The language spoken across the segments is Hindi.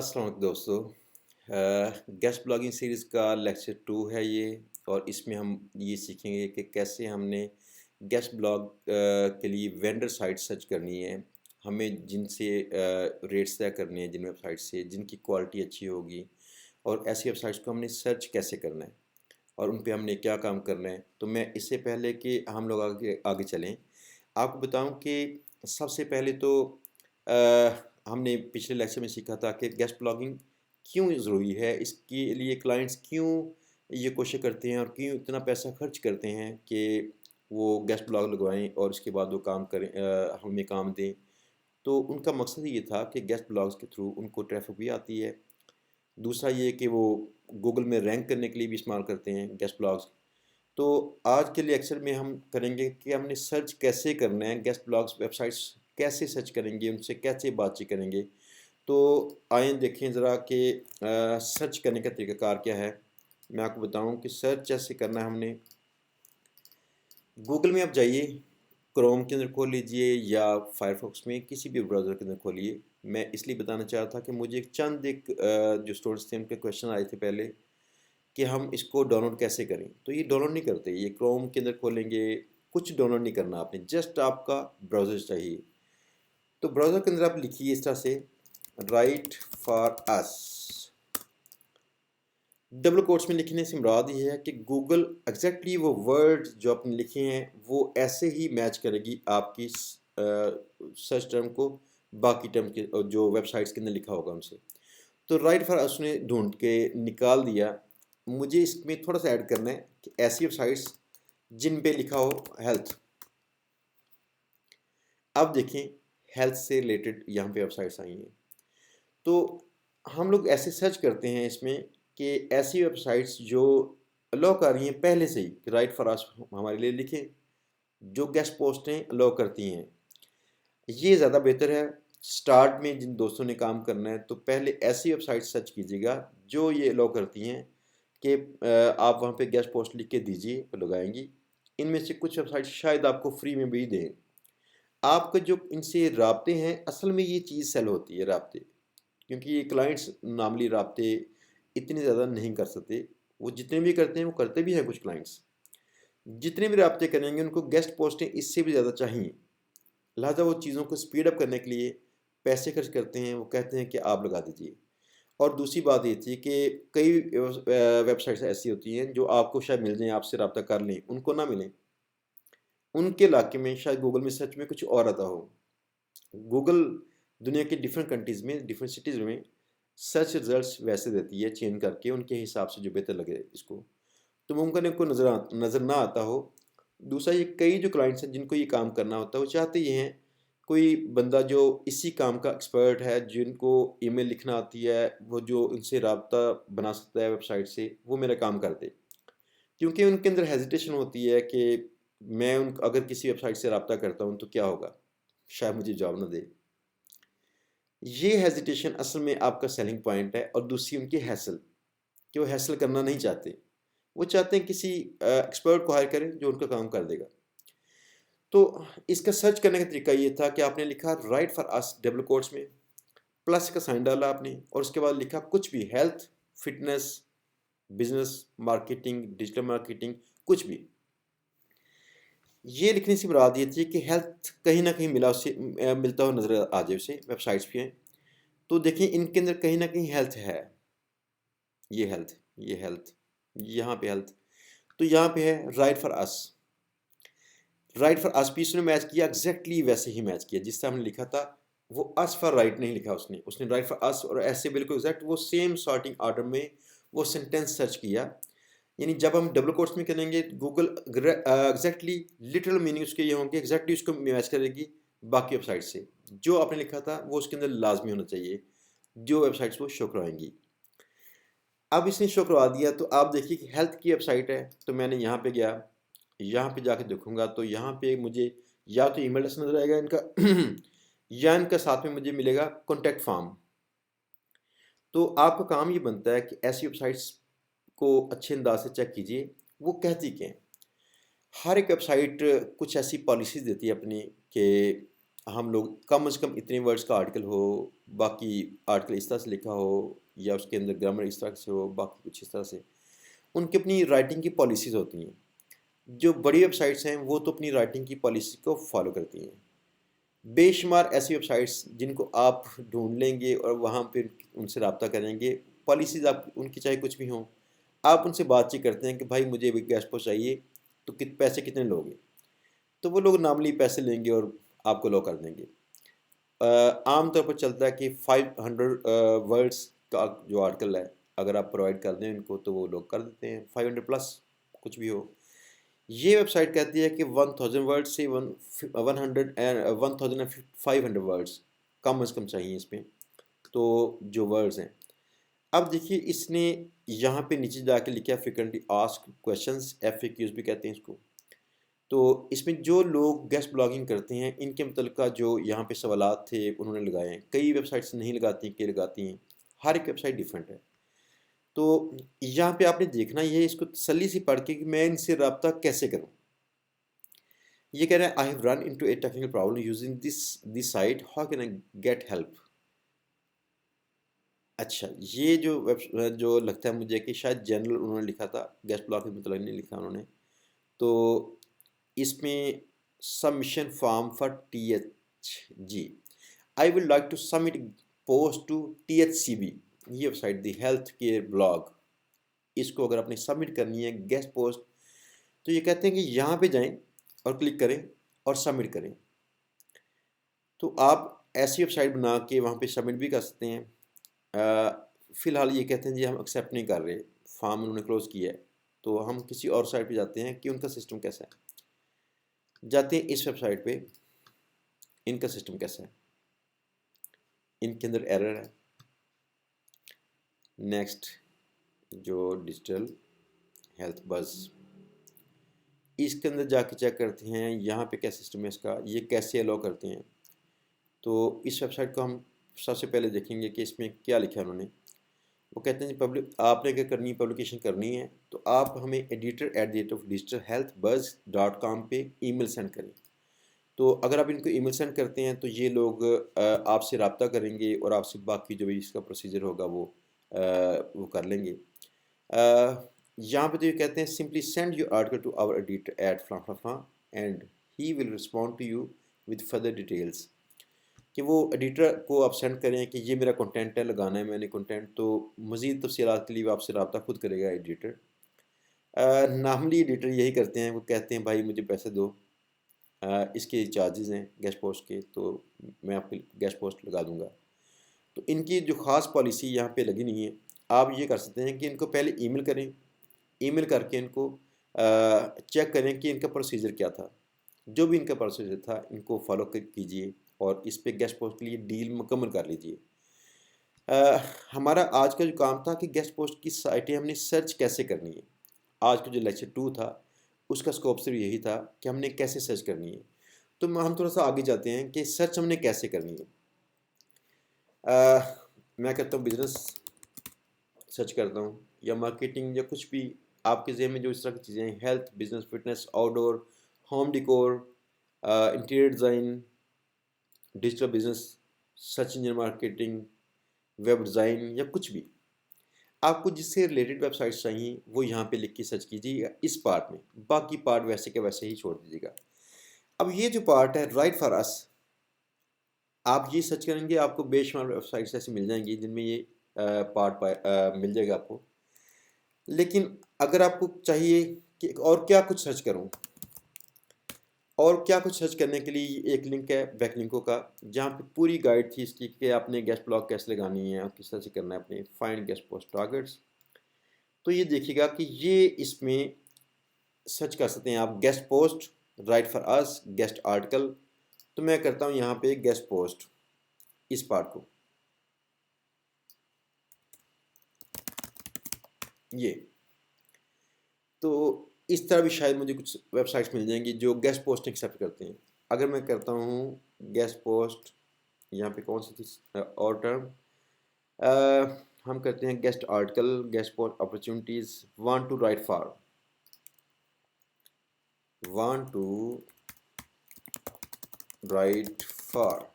अस्सलाम वालेकुम दोस्तों। गेस्ट ब्लॉगिंग सीरीज़ का लेक्चर 2 है ये। और इसमें हम ये सीखेंगे कि कैसे हमने गेस्ट ब्लॉग के लिए वेंडर साइट सर्च करनी है। हमें जिनसे रेट्स तय करने हैं, जिन वेबसाइट से जिनकी क्वालिटी अच्छी होगी, और ऐसी वेबसाइट्स को हमने सर्च कैसे करना है और उन पे हमने क्या काम करना है। तो मैं इससे पहले कि हम लोग आगे आगे चलें, आपको बताऊं कि सबसे पहले तो हमने पिछले लेक्चर में सीखा था कि गेस्ट ब्लॉगिंग क्यों ज़रूरी है, इसके लिए क्लाइंट्स क्यों ये कोशिश करते हैं और क्यों इतना पैसा खर्च करते हैं कि वो गेस्ट ब्लॉग लगवाएं और उसके बाद वो काम करें, हमें काम दें। तो उनका मकसद ये था कि गेस्ट ब्लॉग्स के थ्रू उनको ट्रैफिक भी आती है। दूसरा ये कि वो गूगल में रैंक करने के लिए भी इस्तेमाल करते हैं गेस्ट ब्लॉग्स। तो आज के लेक्चर में हम करेंगे कि हमने सर्च कैसे करना है, गेस्ट ब्लॉग्स वेबसाइट्स कैसे सर्च करेंगे, उनसे कैसे बातचीत करेंगे। तो आइए देखें ज़रा कि सर्च करने का तरीक़ाकार क्या है। मैं आपको बताऊं कि सर्च कैसे करना है। हमने गूगल में आप जाइए, क्रोम के अंदर खोल लीजिए या फायरफॉक्स में किसी भी ब्राउज़र के अंदर खोलिए। मैं इसलिए बताना चाह रहा था कि मुझे जो स्टूडेंट्स थे उनके क्वेश्चन आए थे पहले कि हम इसको डाउनलोड कैसे करें। तो ये डाउनलोड नहीं करते, ये क्रोम के अंदर खोलेंगे, कुछ डाउनलोड नहीं करना आपने, जस्ट आपका ब्राउज़र चाहिए। तो ब्राउज़र के अंदर आप लिखिए इस तरह से, right for us. Double quotes में लिखने से मुराद ये है कि गूगल एग्जैक्टली वो वर्ड जो आपने लिखे हैं वो ऐसे ही मैच करेगी आपकी सर्च टर्म को बाकी टर्म के जो वेबसाइट्स के अंदर लिखा होगा उनसे। तो राइट फॉर अस ने ढूंढ के निकाल दिया। मुझे इसमें थोड़ा सा ऐड करना है कि ऐसी वेबसाइट्स जिन पे लिखा हो हेल्थ। अब देखें, हेल्थ से रिलेटेड यहाँ पे वेबसाइट्स आई हैं। तो हम लोग ऐसे सर्च करते हैं इसमें कि ऐसी वेबसाइट्स जो अलाउ कर रही हैं पहले से ही कि राइट फॉर अस हमारे लिए लिखें, जो गेस्ट पोस्टें अलाउ करती हैं, ये ज़्यादा बेहतर है। स्टार्ट में जिन दोस्तों ने काम करना है तो पहले ऐसी वेबसाइट सर्च कीजिएगा जो ये अलाउ करती हैं कि आप वहाँ पे गेस्ट पोस्ट लिख के दीजिए तो लगाएंगी। इनमें से कुछ वेबसाइट शायद आपको फ्री में भी दें। आपके जो इनसे राब्ते हैं, असल में ये चीज़ सेल होती है राब्ते, क्योंकि ये क्लाइंट्स नॉर्मली राब्ते इतने ज़्यादा नहीं कर सकते। वो जितने भी करते हैं वो करते भी हैं कुछ क्लाइंट्स। जितने भी राब्ते करेंगे उनको गेस्ट पोस्टें इससे भी ज़्यादा चाहिए। लिहाजा वो चीज़ों को स्पीड अप करने के लिए पैसे खर्च करते हैं, वो कहते हैं कि आप लगा दीजिए। और दूसरी बात ये थी कि कई वेबसाइट्स ऐसी होती हैं जो आपको शायद मिल जाएँ, आपसे रब्ता कर लें, उनको ना मिलें। उनके इलाके में शायद गूगल में सर्च में कुछ और आता हो। गूगल दुनिया के डिफरेंट कंट्रीज़ में, डिफरेंट सिटीज़ में सर्च रिजल्ट्स वैसे देती है चेंज करके उनके हिसाब से जो बेहतर लगे इसको। तो मुमकिन है उनको नज़र ना आता हो। दूसरा, ये कई जो क्लाइंट्स हैं जिनको ये काम करना होता है वो चाहते ये हैं कोई बंदा जो इसी काम का एक्सपर्ट है, जिनको ईमेल लिखना आती है, वो जो इनसे राब्ता बना सकता है वेबसाइट से, वो मेरा काम कर दे। क्योंकि उनके अंदर हेजिटेशन होती है कि मैं उन अगर किसी वेबसाइट से राब्ता करता हूँ तो क्या होगा, शायद मुझे जॉब ना दे। ये हेजिटेशन असल में आपका सेलिंग पॉइंट है। और दूसरी उनकी हैसल, कि वो हैसल करना नहीं चाहते। वो चाहते हैं किसी एक्सपर्ट को हायर करें जो उनका काम कर देगा। तो इसका सर्च करने का तरीका ये था कि आपने लिखा right for us double quotes में, प्लस का साइन डाला आपने, और उसके बाद लिखा कुछ भी, health, fitness, business, marketing, digital marketing, कुछ भी। ये लिखने से मुराद ये थी कि हेल्थ कहीं ना कहीं मिलता हुआ नजर आ जाए उसे, वेबसाइट्स भी हैं। तो देखिए इनके अंदर कहीं ना कहीं हेल्थ है। ये हेल्थ, ये हेल्थ, यहाँ पे हेल्थ। तो यहाँ पे है right for us. Right for us भी उसने मैच किया, एग्जैक्टली वैसे ही मैच किया जिस तरह हमने लिखा था। वो अस फॉर राइट नहीं लिखा उसने, उसने राइट फॉर अस और ऐसे बिल्कुल एग्जैक्ट वो सेम सॉर्टिंग ऑर्डर में वो सेंटेंस सर्च किया। यानी जब हम डबल कोट्स में करेंगे गूगल एग्जैक्टली लिटरल मीनिंग उसके ये होंगे, एग्जैक्टली उसको मैच करेगी बाकी वेबसाइट से। जो आपने लिखा था वो उसके अंदर लाजमी होना चाहिए, जो वेबसाइट्स वो शो करवाएंगी। अब इसने शो करवा दिया तो आप देखिए कि हेल्थ की वेबसाइट है। तो मैंने यहाँ पे गया, यहाँ पे जाके देखूंगा तो यहाँ पे मुझे या तो ईमेल एड्रेस नजर आएगा इनका या इनका साथ में मुझे मिलेगा कॉन्टैक्ट फॉर्म। तो आपका काम ये बनता है कि ऐसी वेबसाइट्स को अच्छे अंदाज से चेक कीजिए वो कहती क्या हैं। हर एक वेबसाइट कुछ ऐसी पॉलिसीज देती है अपनी कि हम लोग कम से कम इतने वर्ड्स का आर्टिकल हो, बाकी आर्टिकल इस तरह से लिखा हो, या उसके अंदर ग्रामर इस तरह से हो, बाकी कुछ इस तरह से। उनकी अपनी राइटिंग की पॉलिसीज़ होती हैं। जो बड़ी वेबसाइट्स हैं वो तो अपनी राइटिंग की पॉलिसी को फॉलो करती हैं। बेशुमार ऐसी वेबसाइट्स जिनको आप ढूंढ लेंगे और वहाँ पे उनसे रब्ता करेंगे, पॉलिसीज़ आप उनकी चाहे कुछ भी हों, आप उनसे बातचीत करते हैं कि भाई मुझे गेस्ट पोस्ट चाहिए, तो पैसे कितने लोगे, तो वो लोग नॉर्मली पैसे लेंगे और आपको लो कर देंगे। आम तौर पर चलता है कि 500 वर्ड्स का जो आर्टिकल है, अगर आप प्रोवाइड कर दें उनको तो वो लोग कर देते हैं, 500 प्लस कुछ भी हो। ये वेबसाइट कहती है कि 1000 वर्ड से 100 एंड 1500 वर्ड्स कम से कम चाहिए इसमें। तो जो वर्ड्स हैं, अब देखिए इसने यहाँ पे नीचे जाके लिखा है फ्रिक्वेंटली आस्क्ड क्वेश्चंस, FAQs भी कहते हैं इसको। तो इसमें जो लोग गेस्ट ब्लॉगिंग करते हैं इनके मतलब का जो यहाँ पे सवालात थे उन्होंने लगाए हैं। कई वेबसाइट्स नहीं लगाती, कई लगाती हैं, हर एक वेबसाइट डिफरेंट है। तो यहाँ पे आपने देखना ये है इसको तसल्ली से पढ़ के कि मैं इनसे रब्ता कैसे करूँ। ये कह रहे हैं I have run into A technical problem using this site, how can I get help. अच्छा, ये जो जो लगता है मुझे कि शायद जनरल उन्होंने लिखा था, गेस्ट ब्लॉग के मतलब नहीं लिखा उन्होंने। तो इसमें submission form for THG, I will like to submit post to THCB, ये website the health care blog. इसको अगर आपने सबमिट करनी है गेस्ट पोस्ट, तो ये कहते हैं कि यहाँ पे जाएं और क्लिक करें और सबमिट करें। तो आप ऐसी वेबसाइट बना के वहाँ पे सबमिट भी कर सकते हैं। फ़िलहाल ये कहते हैं जी हम एक्सेप्ट नहीं कर रहे, फॉर्म उन्होंने क्लोज़ किया है। तो हम किसी और साइट पे जाते हैं कि उनका सिस्टम कैसा है। जाते हैं इस वेबसाइट पे, इनका सिस्टम कैसा है। इनके अंदर एरर है। नेक्स्ट, जो डिजिटल हेल्थ बज़, इसके अंदर जाके चेक करते हैं यहाँ पे क्या सिस्टम है इसका, ये कैसे अलाउ करते हैं। तो इस वेबसाइट को हम सबसे पहले देखेंगे कि इसमें क्या लिखा है उन्होंने। वो कहते हैं पब्लिक आपने क्या करनी है, पब्लिकेशन करनी है तो आप हमें editor@digitalhealthbuzz.com पे ईमेल सेंड करें। तो अगर आप इनको ईमेल सेंड करते हैं तो ये लोग आपसे रब्ता करेंगे और आपसे बाकी जो भी इसका प्रोसीजर होगा वो कर लेंगे। यहाँ पे तो ये कहते हैं simply send your article to our editor at फ्ला and he will respond to you with further details, कि वो एडिटर को आप सेंड करें कि ये मेरा कंटेंट है, लगाना है मैंने कंटेंट, तो मज़ीद तफ़सीलात के लिए वो आपसे रब्ता खुद करेगा एडिटर। नॉर्मली एडिटर यही करते हैं, वो कहते हैं भाई मुझे पैसे दो, इसके चार्जेस हैं गेस्ट पोस्ट के, तो मैं आपके गेस्ट पोस्ट लगा दूंगा। तो इनकी जो ख़ास पॉलिसी यहाँ पे लगी नहीं है। आप ये कर सकते हैं कि इनको पहले ईमेल करें, ईमेल करके इनको चेक करें कि इनका प्रोसीजर क्या था। जो भी इनका प्रोसीजर था इनको फॉलो कीजिए और इस पे गेस्ट पोस्ट के लिए डील मुकम्मल कर लीजिए। हमारा आज का जो काम था कि गेस्ट पोस्ट की साइटें हमने सर्च कैसे करनी है। आज का जो लेक्चर 2 था उसका स्कोप सिर्फ यही था कि हमने कैसे सर्च करनी है। तो हम थोड़ा सा आगे जाते हैं कि सर्च हमने कैसे करनी है। मैं कहता हूँ बिजनेस सर्च करता हूँ या मार्केटिंग या कुछ भी आपके जहन में जो इस तरह की चीज़ें हैं, health, business, fitness, outdoor, home डिकोर, interior design, digital business, search engine marketing, web design या कुछ भी आपको जिससे रिलेटेड वेबसाइट्स चाहिए वो यहाँ पे लिख के सर्च कीजिएगा इस पार्ट में। बाकी पार्ट वैसे के वैसे ही छोड़ दीजिएगा। अब ये जो पार्ट है राइट फॉर अस, आप ये सर्च करेंगे आपको बेशुमार वेबसाइट्स ऐसी मिल जाएंगी जिनमें ये पार्ट मिल जाएगा आपको। लेकिन अगर आपको चाहिए कि और क्या कुछ सर्च करूँ, और क्या कुछ सर्च करने के लिए एक लिंक है बैकलिंको का, जहाँ पे पूरी गाइड थी इसकी कि आपने गेस्ट ब्लॉग कैसे लगानी है और किस तरह से करना है अपने फाइंड गेस्ट पोस्ट टारगेट्स। तो ये देखिएगा कि ये इसमें सर्च कर सकते हैं आप guest post, right for us, guest article. तो मैं करता हूँ यहाँ पे गेस्ट पोस्ट, इस पार्ट को, ये तो इस तरह भी शायद मुझे कुछ वेबसाइट्स मिल जाएंगी जो गेस्ट पोस्ट एक्सेप्ट करते हैं। अगर मैं करता हूँ गेस्ट पोस्ट, यहाँ पे कौन सी थी और टर्म, हम करते हैं guest article, guest post opportunities, want to write for,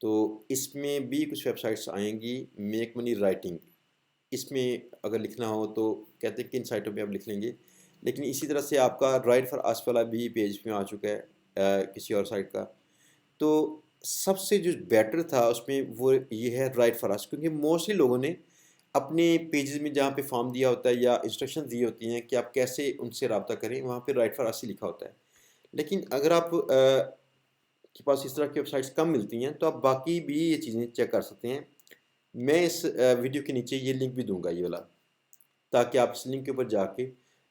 तो इसमें भी कुछ वेबसाइट्स आएंगी। मेक मनी राइटिंग, इसमें अगर लिखना हो तो कहते हैं किन साइटों पे आप लिख लेंगे, लेकिन इसी तरह से आपका राइट फॉर अस वाला भी पेज में आ चुका है किसी और साइट का। तो सबसे जो बेटर था उसमें वो ये है राइट फॉर अस, क्योंकि मोस्टली लोगों ने अपने पेजेस में जहाँ पे फॉर्म दिया होता है या इंस्ट्रक्शन दी होती हैं कि आप कैसे उनसे रब्ता करें, वहाँ पे राइट फॉर अस ही लिखा होता है। लेकिन अगर आप के पास इस तरह की वेबसाइट्स कम मिलती हैं तो आप बाकी भी ये चीज़ें चेक कर सकते हैं। मैं इस वीडियो के नीचे ये लिंक भी दूंगा ये वाला, ताकि आप इस लिंक के ऊपर जाके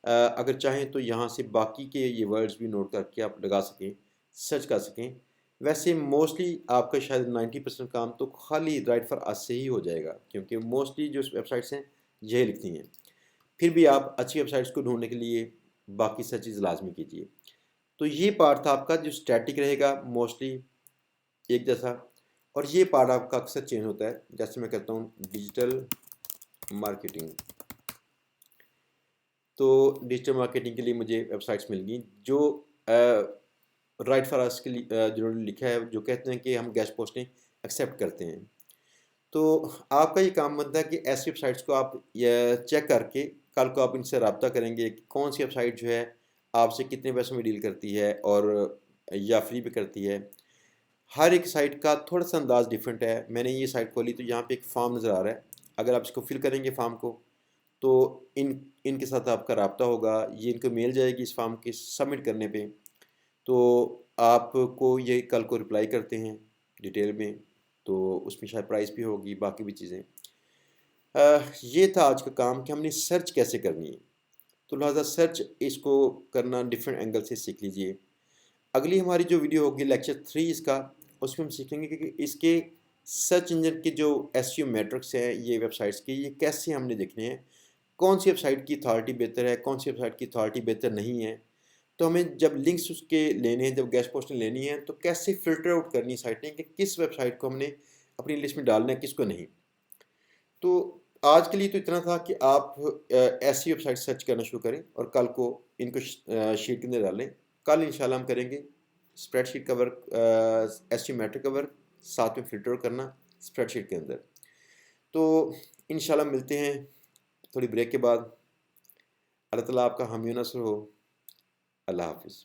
अगर चाहें तो यहाँ से बाकी के ये वर्ड्स भी नोट करके आप लगा सकें, सर्च कर सकें। वैसे मोस्टली आपका शायद 90% काम तो खाली राइट फॉर अस से ही हो जाएगा, क्योंकि मोस्टली जो वेबसाइट्स हैं यही लिखती हैं। फिर भी आप अच्छी वेबसाइट्स को ढूंढने के लिए बाकी सर्चेज लाजमी कीजिए। तो ये पार्ट था आपका जो स्टैटिक रहेगा मोस्टली एक जैसा, और ये पार्ट आपका अक्सर चेंज होता है। जैसे मैं कहता हूँ डिजिटल मार्केटिंग, तो डिजिटल मार्केटिंग के लिए मुझे वेबसाइट्स मिल गई जो राइट फॉर अस के लिए जिन्होंने लिखा है, जो कहते हैं कि हम गेस्ट पोस्टिंग एक्सेप्ट करते हैं। तो आपका ये काम बनता है कि ऐसी वेबसाइट्स को आप चेक करके कल को आप इनसे रब्ता करेंगे कि कौन सी वेबसाइट जो है आपसे कितने पैसों में डील करती है और या फ्री पे करती है। हर एक साइट का थोड़ा सा अंदाज़ डिफरेंट है। मैंने ये साइट खोली तो यहाँ पे एक फॉर्म नज़र आ रहा है। अगर आप इसको फिल करेंगे फॉर्म को, तो इनके साथ आपका रब्ता होगा, ये इनको मेल जाएगी इस फॉर्म के सबमिट करने पे। तो आपको ये कल को रिप्लाई करते हैं डिटेल में, तो उसमें शायद प्राइस भी होगी, बाकी भी चीज़ें। ये था आज का काम कि हमने सर्च कैसे करनी है। तो लिहाजा सर्च इसको करना डिफरेंट एंगल से सीख लीजिए। अगली हमारी जो वीडियो होगी लेक्चर 3 इसका, उसमें हम सीखेंगे कि इसके सर्च इंजन के जो एसईओ मैट्रिक्स हैं ये वेबसाइट्स के, ये कैसे हमने देखने हैं, कौन सी वेबसाइट की अथॉरिटी बेहतर है, कौन सी वेबसाइट की अथॉरिटी बेहतर नहीं है। तो हमें जब लिंक्स उसके लेने हैं, जब गेस्ट पोस्टिंग लेनी है, तो कैसे फ़िल्टर आउट करनी है साइटें कि किस वेबसाइट को हमने अपनी लिस्ट में डालना है, किसको नहीं। तो आज के लिए तो इतना था कि आप ऐसी वेबसाइट सर्च करना शुरू करें और कल को इनको शीट के अंदर डालें। कल इंशाल्लाह हम करेंगे स्प्रेडशीट का वर्क, एस्टीमेटर का वर्क, साथ में फ़िल्टर करना स्प्रेडशीट के अंदर। तो इंशाल्लाह मिलते हैं थोड़ी ब्रेक के बाद। अल्लाह ताला आपका हामी नसर हो। अल्लाह हाफ़िज़।